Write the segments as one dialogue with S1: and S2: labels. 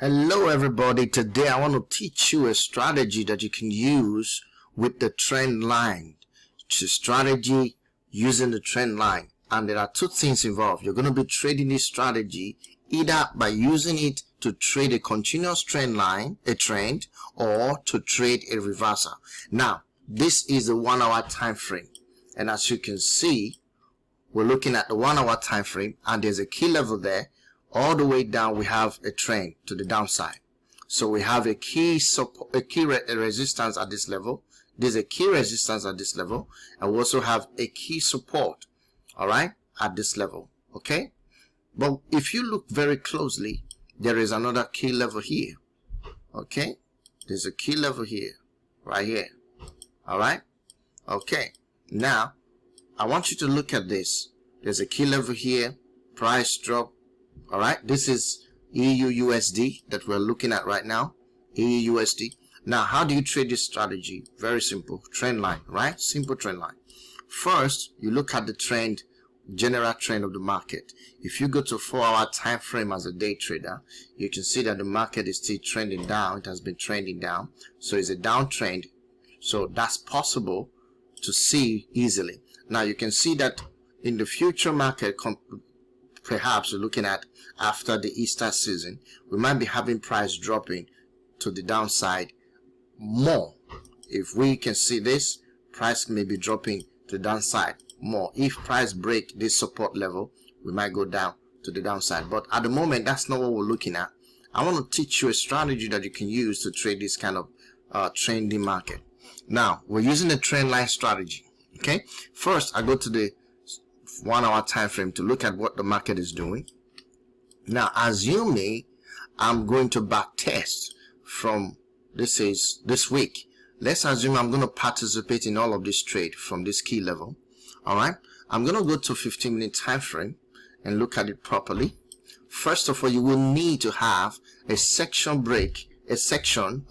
S1: Hello everybody, today I want to teach you a strategy that you can use with the trend line. It's a strategy using the trend line, and there are two things involved. You're going to be trading this strategy either by using it to trade a continuous trend line, a trend, or to trade a reversal. Now this is a 1 hour time frame, and as you can see, we're looking at the 1 hour time frame, and there's a key level there. All the way down we have a trend to the downside, so we have a key support, a key resistance at this level. There's a key resistance at this level, and we also have a key support, all right, at this level. Okay, but if you look very closely, there is another key level here. Okay, there's a key level here, right here. All right, okay, now I want you to look at this. There's a key level here, price drop. All right, this is EU USD that we're looking at right now, EU USD. Now, how do you trade this strategy? Very simple, trend line, right? Simple trend line. First, you look at the trend, general trend of the market. If you go to 4 hour time frame as a day trader, you can see that the market is still trending down. It has been trending down, so it's a downtrend. So that's possible to see easily. Now you can see that in the future market, perhaps you're looking at after the Easter season, we might be having price dropping to the downside more. If we can see this, price may be dropping to the downside more. If price break this support level, we might go down to the downside. But at the moment, that's not what we're looking at. I want to teach you a strategy that you can use to trade this kind of trending market. Now, we're using the trend line strategy. Okay, first I go to the 1 hour time frame to look at what the market is doing. Now, assuming I'm going to back test from this week, let's assume I'm going to participate in all of this trade from this key level. All right, I'm going to go to 15-minute time frame and look at it properly. First of all, you will need to have a section break, a section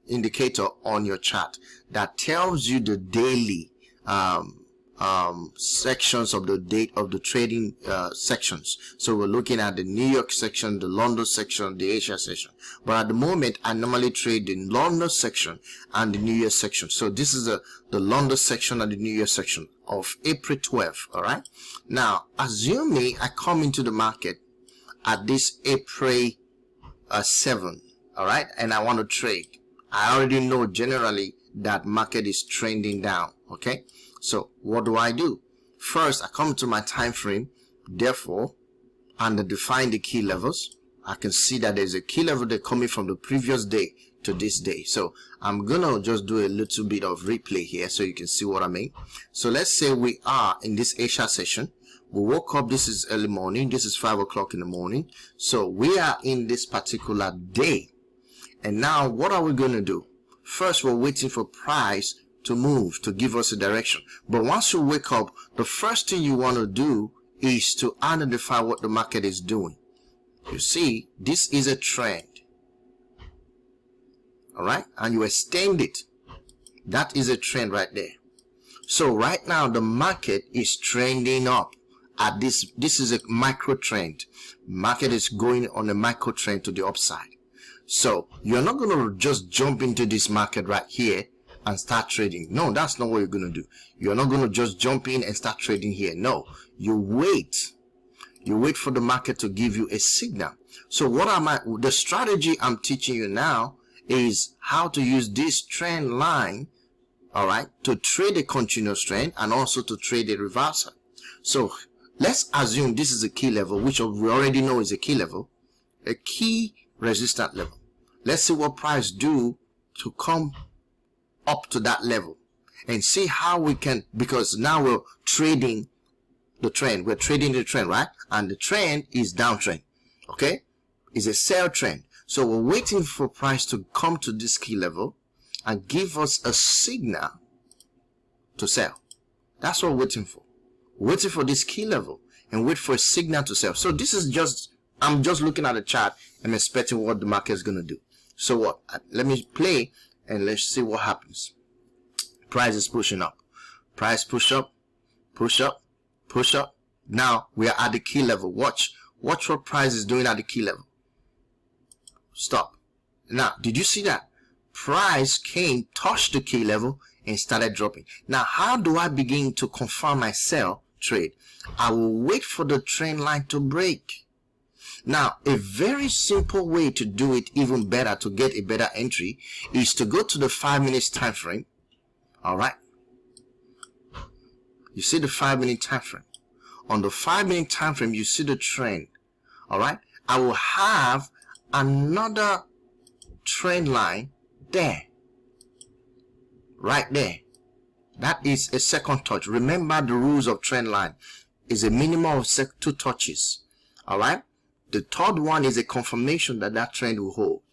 S1: indicator on your chart that tells you the daily sections of the date of the trading sections. So we're looking at the New York section, the London section, the Asia section. But at the moment, I normally trade the London section and the New York section. So this is the London section and the New York section of April 12th. All right, now assuming I come into the market at this April 7, all right, and I want to trade, I already know generally that market is trending down. Okay, so what do? First, I come to my time frame, therefore, and I define the key levels. I can see that there's a key level that coming from the previous day to this day. So I'm gonna just do a little bit of replay here so you can see what I mean. So let's say we are in this Asia session. We woke up, this is early morning, this is 5 o'clock in the morning. So we are in this particular day. And now what are we gonna do? First, we're waiting for price to move, to give us a direction. But once you wake up, the first thing you want to do is to identify what the market is doing. You see, this is a trend, all right, and you extend it. That is a trend right there. So right now the market is trending up at this is a micro trend. Market is going on a micro trend to the upside. So you're not going to just jump into this market right here and start trading. No, that's not what you're going to do. You're not going to just jump in and start trading here. No, you wait for the market to give you a signal. So the strategy I'm teaching you now is how to use this trend line, all right, to trade a continuous trend and also to trade a reversal. So let's assume this is a key level, which we already know is a key level, a key resistance level. Let's see what price do to come up to that level and see how we can, because now we're trading the trend. We're trading the trend, right? And the trend is downtrend. Okay, it's a sell trend. So we're waiting for price to come to this key level and give us a signal to sell. That's what we're waiting for. We're waiting for this key level and wait for a signal to sell. So this is just, I'm just looking at the chart and expecting what the market is going to do. So what? Let me play and let's see what happens. Price is pushing up. Price push up, push up, push up. Now we are at the key level. Watch what price is doing at the key level. stop. Now, did you see that? Price came, touched the key level, and started dropping. Now, how do I begin to confirm my sell trade? I will wait for the trend line to break. Now, a very simple way to do it even better, to get a better entry, is to go to the 5 minutes time frame. All right. You see the 5 minute time frame. On the 5 minute time frame, you see the trend. All right. I will have another trend line there, right there. That is a second touch. Remember, the rules of trend line is a minimum of 2 touches. All right. The third one is a confirmation that that trend will hold.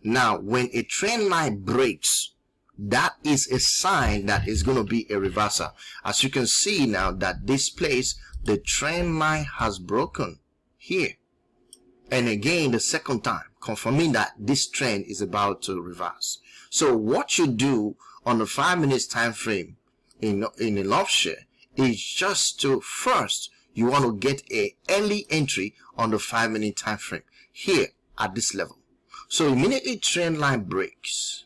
S1: Now, when a trend line breaks, that is a sign that is going to be a reversal. As you can see now, that this place, the trend line has broken here, and again the second time, confirming that this trend is about to reverse. So what you do on the 5 minutes time frame in a love share is just to, first, you want to get a early entry on the 5 minute time frame here at this level. So immediately trend line breaks.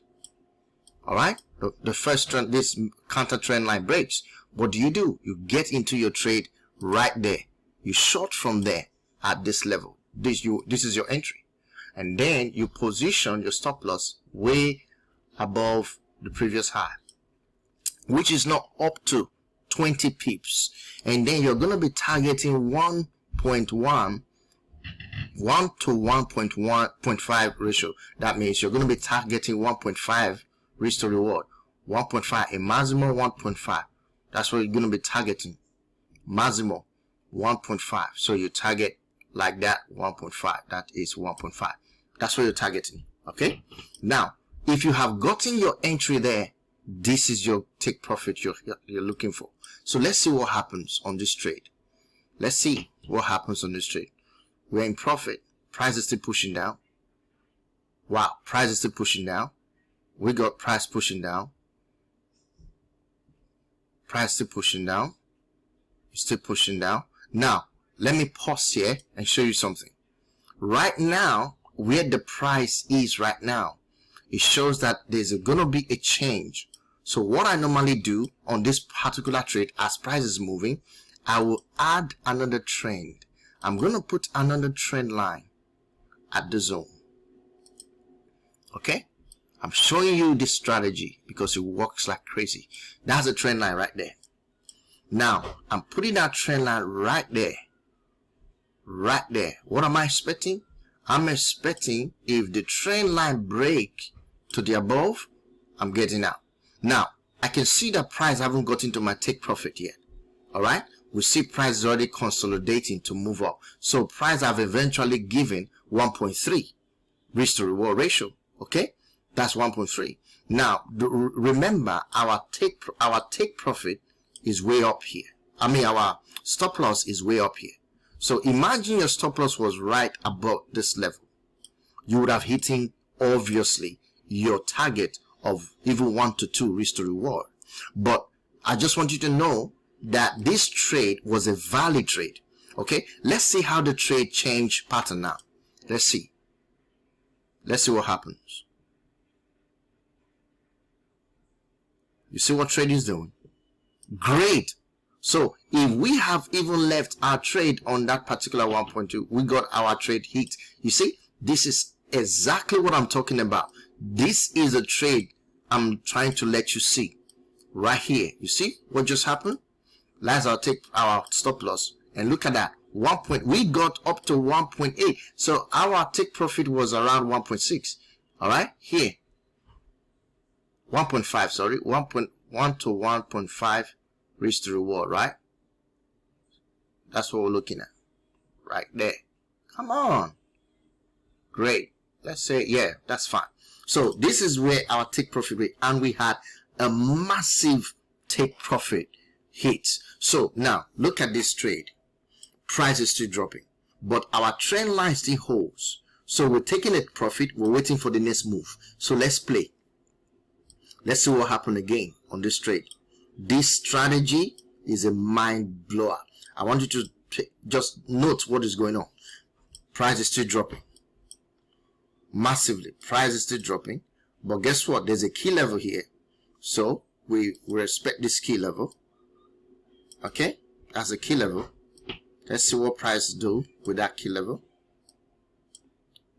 S1: All right, the first trend, this counter trend line breaks. What do? You get into your trade right there. You short from there at this level. This is your entry, and then you position your stop loss way above the previous high, which is not up to 20 pips, and then you're going to be targeting 1.1 to 1.5 ratio. That means you're going to be targeting 1.5 risk to reward, 1.5, a maximum 1.5. That's what you're going to be targeting, maximum 1.5. So you target like that, 1.5. That is 1.5. That's what you're targeting. Okay. Now, if you have gotten your entry there, this is your take profit you're looking for. So let's see what happens on this trade. Let's see what happens on this trade. We're in profit. Price is still pushing down. Wow, price is still pushing down. We got price pushing down. Price still pushing down. It's still pushing down. Now, let me pause here and show you something. Right now, where the price is right now, it shows that there's going to be a change. So what I normally do on this particular trade, as price is moving, I will add another trend. I'm going to put another trend line at the zone. Okay. I'm showing you this strategy because it works like crazy. That's a trend line right there. Now, I'm putting that trend line right there. Right there. What am I expecting? I'm expecting if the trend line break to the above, I'm getting out. Now, I can see the price haven't got into my take profit yet. All right. We see price is already consolidating to move up. So price have eventually given 1.3 risk to reward ratio. Okay. That's 1.3. Now, remember, our take profit is way up here. I mean, our stop loss is way up here. So imagine your stop loss was right above this level. You would have hitting, obviously, your target of even 1 to 2 risk to reward. But I just want you to know that this trade was a valid trade. Okay, let's see how the trade changed pattern now. Let's see. Let's see what happens. You see what trade is doing? Great. So if we have even left our trade on that particular 1.2, we got our trade hit. You see, this is exactly what I'm talking about. This is a trade I'm trying to let you see right here. You see what just happened? Let's take our stop loss and look at that. We got up to 1.8. So our take profit was around 1.6. All right, here. 1.5, sorry, 1.1 to 1.5 risk to reward, right? That's what we're looking at right there. Come on. Great. Let's say, yeah, that's fine. So this is where our take profit rate, and we had a massive take profit hit. So now look at this trade. Price is still dropping, but our trend line still holds. So we're taking a profit. We're waiting for the next move. So let's play. Let's see what happened again on this trade. This strategy is a mind blower. I want you to just note what is going on. Price is still dropping. massively. Price is still dropping, but guess what? There's a key level here, so we respect this key level. Okay, that's a key level. Let's see what price do with that key level.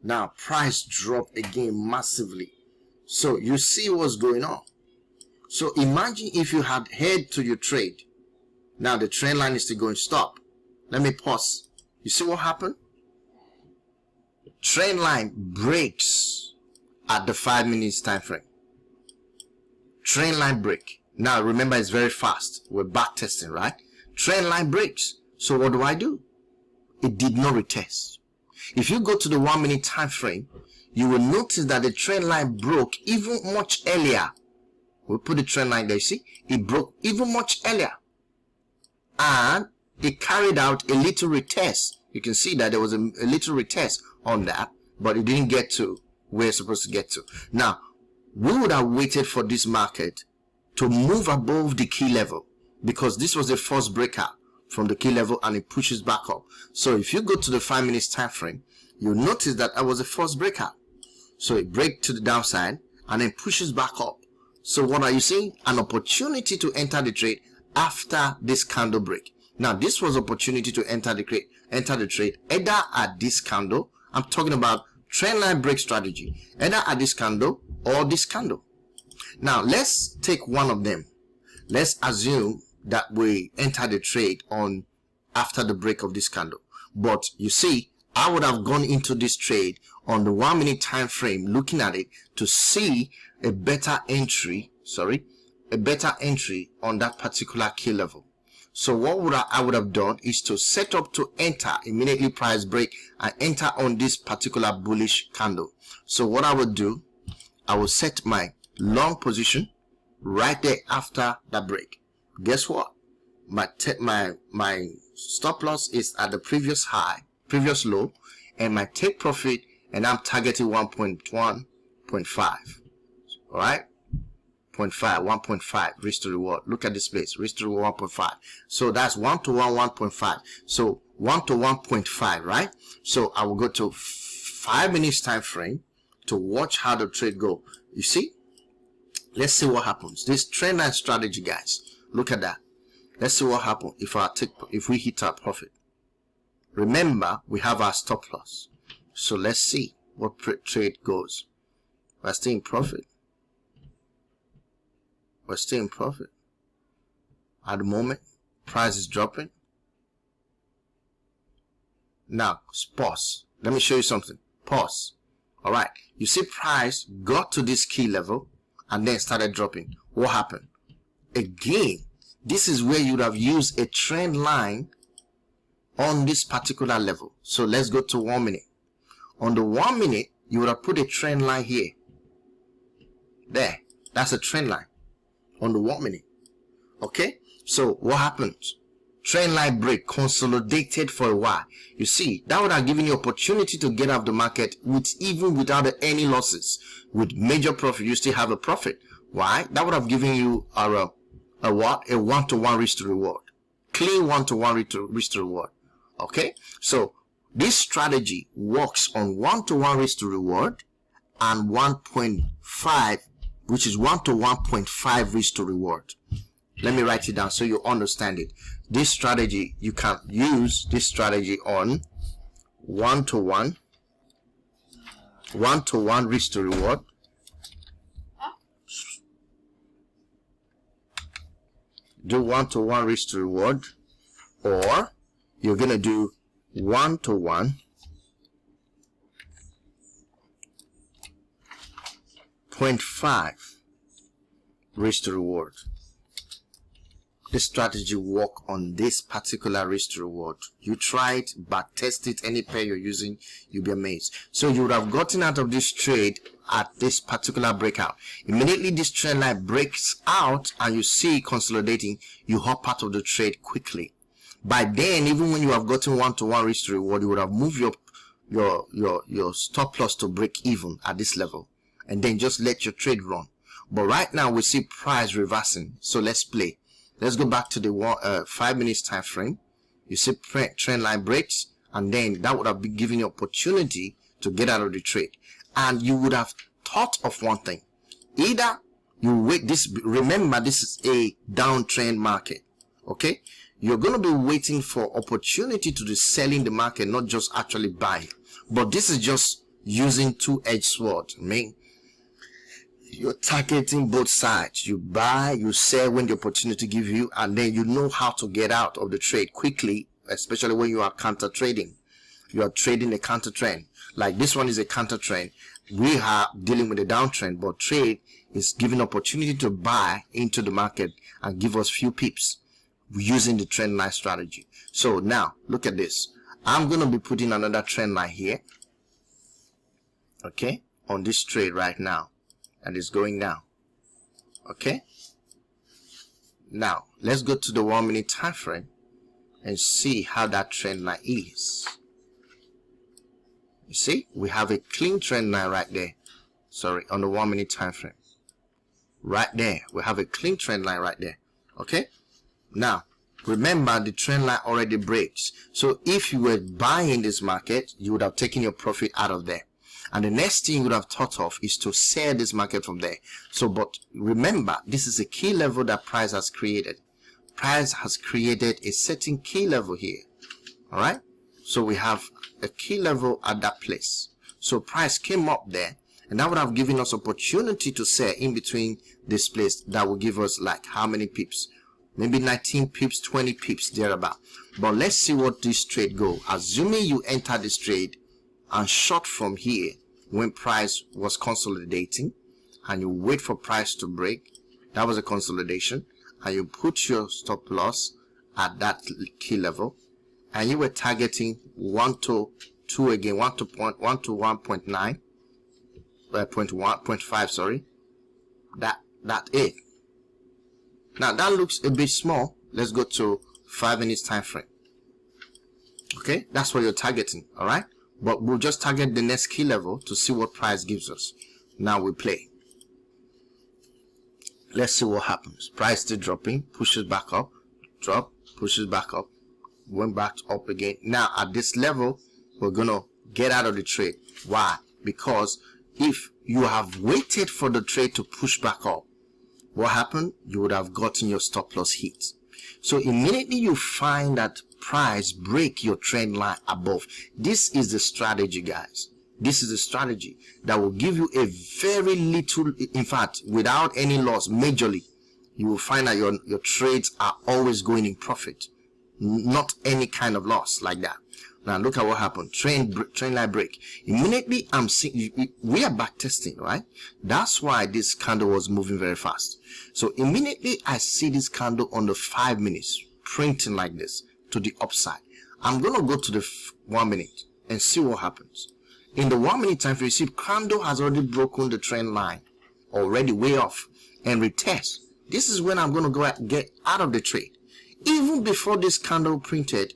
S1: Now price drop again massively, so you see what's going on. So imagine if you had head to your trade. Now the trend line is still going stop. Let me pause. You see what happened? Trend line breaks at the 5 minutes time frame. Trend line break. Now remember, it's very fast. We're back testing, right? Trend line breaks. So what do? It did not retest. If you go to the 1 minute time frame, you will notice that the trend line broke even much earlier. We'll put the trend line there. You see, it broke even much earlier, and it carried out a little retest. You can see that there was a little retest on that, but it didn't get to where it's supposed to get to. Now, we would have waited for this market to move above the key level, because this was the first breakout from the key level and it pushes back up. So if you go to the 5 minutes time frame, you'll notice that was the first breakout. So it breaks to the downside and then pushes back up. So what are you seeing? An opportunity to enter the trade after this candle break. Now this was opportunity to enter the trade either at this candle. I'm talking about trend line break strategy, either at this candle or this candle. Now let's take one of them. Let's assume that we enter the trade on after the break of this candle. But you see, I would have gone into this trade on the 1 minute time frame, looking at it to see a better entry, a better entry on that particular key level. So what I would have done is to set up to enter immediately price break and enter on this particular bullish candle. So what I would do, I will set my long position right there after that break. Guess what? My stop loss is at the previous high, previous low, and my take profit, and I'm targeting 1.1.5. all right, 1.5 risk to reward. Look at this place, risk to reward 1.5. So that's 1 to 1, 1.5. So 1 to 1.5, right? So I will go to 5 minutes time frame to watch how the trade go. You see, let's see what happens. This trend line strategy, guys, look at that. Let's see what happens if we hit our profit. Remember, we have our stop loss. So let's see what trade goes. We're still in profit. We're still in profit. At the moment, price is dropping. Now, pause. Let me show you something. Pause. All right. You see, price got to this key level and then started dropping. What happened? Again, this is where you would have used a trend line on this particular level. So let's go to 1 minute. On the 1 minute, you would have put a trend line here. There. That's a trend line on the 1 minute. Okay. So what happens? Trend line break, consolidated for a while. You see, that would have given you opportunity to get out of the market even without any losses. With major profit, you still have a profit. Why? That would have given you a 1-to-1 risk to reward. Clean 1-to-1 risk to reward. Okay. So this strategy works on 1-to-1 risk to reward and 1.5, which is 1 to 1.5 risk to reward. Let me write it down so you understand it. This strategy, you can use this strategy on 1-to-1 risk to reward, do 1-to-1 risk to reward, or you're gonna do 1-to-1 0.5 risk to reward. This strategy work on this particular risk to reward. You try it, but test it. Any pair you're using, you'll be amazed. So you would have gotten out of this trade at this particular breakout. Immediately this trend line breaks out and you see consolidating, you hop out of the trade quickly. By then, even when you have gotten 1-to-1 risk to reward, you would have moved your stop loss to break even at this level, and then just let your trade run. But right now we see price reversing. So let's play. Let's go back to the 5 minutes time frame. You see trend line breaks, and then that would have been giving you opportunity to get out of the trade. and you would have thought of one thing. Either you wait, remember this is a downtrend market, okay? You're going to be waiting for opportunity to sell in the market, not just actually buying. But this is just using two-edged sword. I mean, you're targeting both sides. You buy, you sell when the opportunity gives you, and then you know how to get out of the trade quickly, especially when you are counter trading. You are trading a counter trend. Like this one is a counter trend. We are dealing with a downtrend, but trade is giving opportunity to buy into the market and give us few pips using the trend line strategy. So now look at this. I'm going to be putting another trend line here, okay, on this trade right now, and it's going down. Okay, now let's go to the 1 minute time frame and see how that trend line is. You see, we have a clean trend line right there. Sorry, on the 1 minute time frame right there, we have a clean trend line right there. Okay, now remember the trend line already breaks. So if you were buying this market, you would have taken your profit out of there, and the next thing you would have thought of is to sell this market from there. So but remember, this is a key level that price has created. Price has created a certain key level here. All right, so we have a key level at that place. So price came up there, and that would have given us opportunity to sell in between this place. That will give us like how many pips? Maybe 19 pips, 20 pips thereabout. But let's see what this trade go. Assuming you enter this trade and short from here when price was consolidating, and you wait for price to break, that was a consolidation, and you put your stop loss at that key level, and you were targeting 1 to 2 again, 1 to 1.9, 0.5, sorry. That it. Now that looks a bit small. Let's go to 5 minutes time frame. Okay, that's what you're targeting. All right, but we'll just target the next key level to see what price gives us. Now we play. Let's see what happens. Price still dropping, pushes back up, drop, pushes back up, went back up again. Now at this level, we're gonna get out of the trade. Why? Because if you have waited for the trade to push back up, what happened? You would have gotten your stop loss hit. So immediately you find that price break your trend line above. This is the strategy, guys. This is a strategy that will give you a very little, in fact, without any loss, majorly. You will find that your trades are always going in profit. Not any kind of loss like that. Now look at what happened. Trend line break. Immediately I'm seeing, we are back testing, right? That's why this candle was moving very fast. So immediately I see this candle on the 5 minutes printing like this to the upside. I'm gonna go to the 1 minute and see what happens. In the 1 minute time frame, you see candle has already broken the trend line, already way off, and retest. This is when I'm gonna go get out of the trade. Even before this candle printed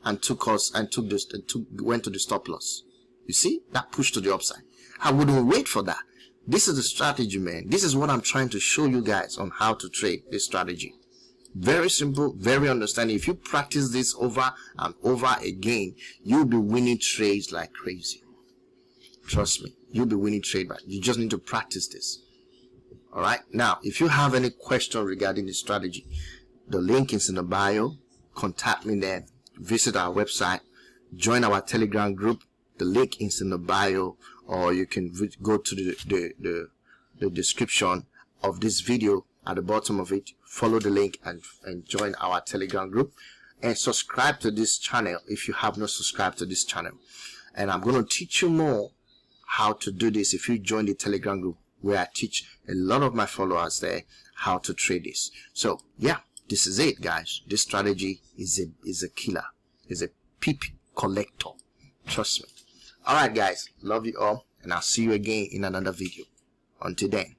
S1: and went to the stop loss. You see, that pushed to the upside. I wouldn't wait for that. This is the strategy, man. This is what I'm trying to show you guys on how to trade this strategy. Very simple, very understanding. If you practice this over and over again, you'll be winning trades like crazy. Trust me, you'll be winning trade, but you just need to practice this. All right, now if you have any question regarding the strategy, the link is in the bio. Contact me there. Visit our website, join our Telegram group. The link is in the bio, or you can go to the description of this video at the bottom of it. Follow the link and join our Telegram group, and subscribe to this channel if you have not subscribed to this channel. And I'm going to teach you more how to do this if you join the Telegram group, where I teach a lot of my followers there how to trade this. So yeah, this is it, guys. This strategy is a killer, is a peep collector. Trust me. All right, guys, love you all, and I'll see you again in another video. Until then.